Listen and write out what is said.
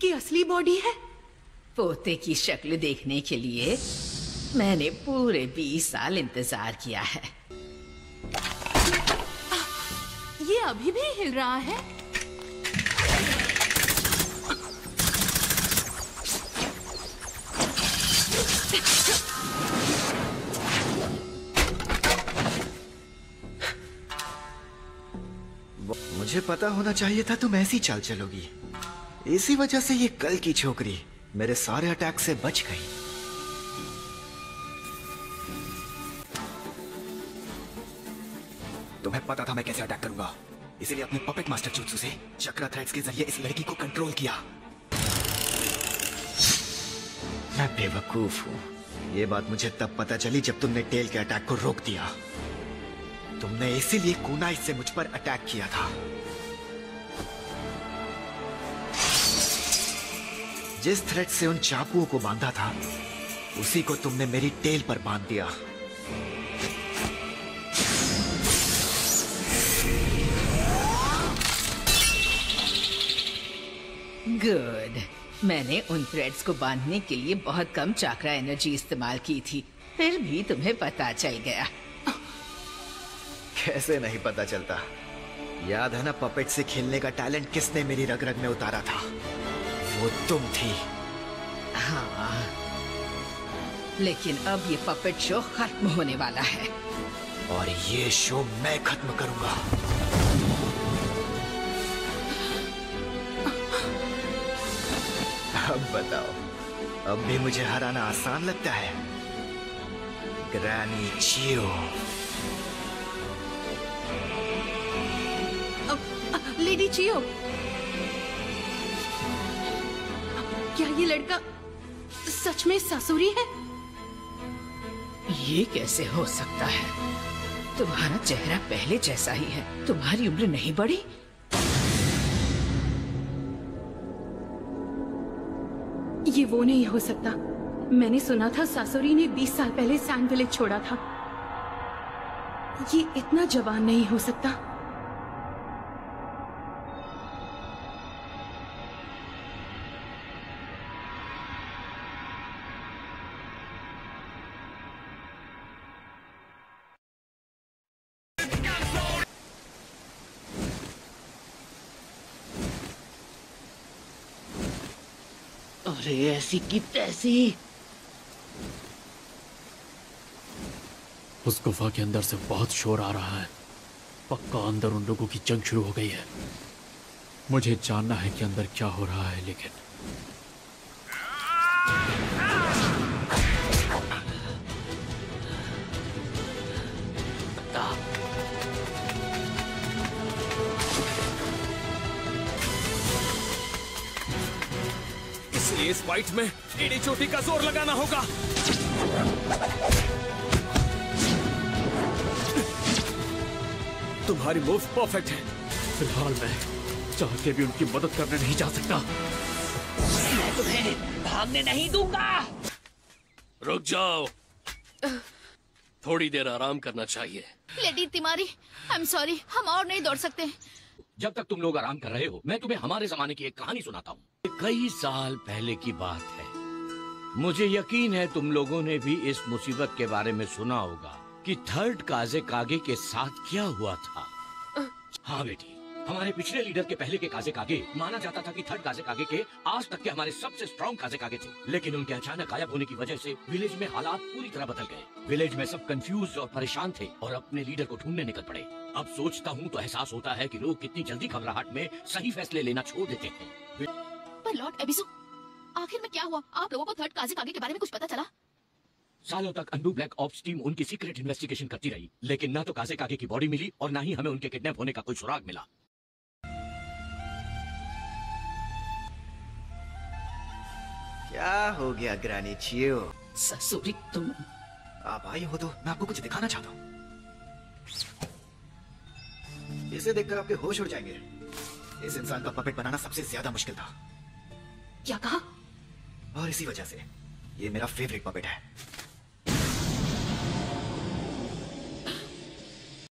इसकी असली बॉडी है? पोते की शक्ल देखने के लिए मैंने पूरे 20 साल इंतजार किया है। ये अभी भी हिल रहा है? मुझे पता होना चाहिए था तुम ऐसी चाल चलोगी। इसी वजह से ये कल की छोकरी मेरे सारे अटैक से बच गई। तुम्हें पता था मैं कैसे अटैक करूंगा, इसीलिए अपने पपेट मास्टर जुत्सु से चक्रा थ्रेड्स के जरिए इस लड़की को कंट्रोल किया। मैं बेवकूफ हूँ। ये बात मुझे तब पता चली जब तुमने टेल के अटैक को रोक दिया। तुमने इसीलिए कुनाई से मुझ पर अटैक किया था। जिस थ्रेड से उन चाकुओं को बांधा था उसी को तुमने मेरी टेल पर बांध दिया। गुड। मैंने उन थ्रेड्स को बांधने के लिए बहुत कम चाक्रा एनर्जी इस्तेमाल की थी, फिर भी तुम्हें पता चल गया। कैसे नहीं पता चलता? याद है ना पपेट से खेलने का टैलेंट किसने मेरी रग रग में उतारा था? वो तुम थी। हाँ, लेकिन अब ये पपेट शो खत्म होने वाला है और ये शो मैं खत्म करूंगा। अब बताओ, अब भी मुझे हराना आसान लगता है? ग्रैनी चियो। लेडी चियो, क्या ये लड़का सच में सासुरी है? ये कैसे हो सकता है? तुम्हारा चेहरा पहले जैसा ही है, तुम्हारी उम्र नहीं बढ़ी। ये वो नहीं हो सकता। मैंने सुना था सासुरी ने 20 साल पहले सैंड विलेज छोड़ा था। ये इतना जवान नहीं हो सकता। अरे ऐसी की तैसी। उस गुफा के अंदर से बहुत शोर आ रहा है। पक्का अंदर उन लोगों की जंग शुरू हो गई है। मुझे जानना है कि अंदर क्या हो रहा है, लेकिन इसलिए इस फाइट में एड़ी चोटी का जोर लगाना होगा। तुम्हारी मूव परफेक्ट है। फिलहाल मैं चाह के भी उनकी मदद करने नहीं जा सकता। मैं तुम्हें भागने नहीं दूंगा। रुक जाओ, थोड़ी देर आराम करना चाहिए। लेडी तिमारी, आई एम सॉरी, हम और नहीं दौड़ सकते। जब तक तुम लोग आराम कर रहे हो, मैं तुम्हें हमारे जमाने की एक कहानी सुनाता हूँ। कई साल पहले की बात है। मुझे यकीन है तुम लोगों ने भी इस मुसीबत के बारे में सुना होगा कि थर्ड काजे कागे के साथ क्या हुआ था। हाँ बेटी, हमारे पिछले लीडर के पहले के काजे कागे माना जाता था कि थर्ड काजे कागे के आज तक के हमारे सबसे स्ट्रॉन्ग काजे कागे थे। लेकिन उनके अचानक गायब होने की वजह से विलेज में हालात पूरी तरह बदल गए। विलेज में सब कंफ्यूज और परेशान थे और अपने लीडर को ढूंढने निकल पड़े। अब सोचता हूँ तो एहसास होता है कि लोग कितनी जल्दी घबराहट में सही फैसले लेना छोड़ देते हैं। पर लॉर्ड एबिसु, आखिर में क्या हुआ? आप लोगों को थर्ड काजे कागे के बारे में कुछ पता चला? सालों तक अंडू ब्लैक ऑप्स टीम उनकी सीक्रेट इन्वेस्टिगेशन करती रही, लेकिन ना तो काजे कागे की बॉडी मिली और ना ही हमें उनके किडनैप होने का कोई सुराग मिला। क्या हो गया ग्रैनी चियो? ससुरी तुम। आप आई हो तो मैं आपको कुछ दिखाना चाहता हूँ। इसे देखकर आपके होश उड़ जाएंगे। इस इंसान का पपेट बनाना सबसे ज्यादा मुश्किल था। क्या कहा? और इसी वजह से ये मेरा फेवरेट पपेट है।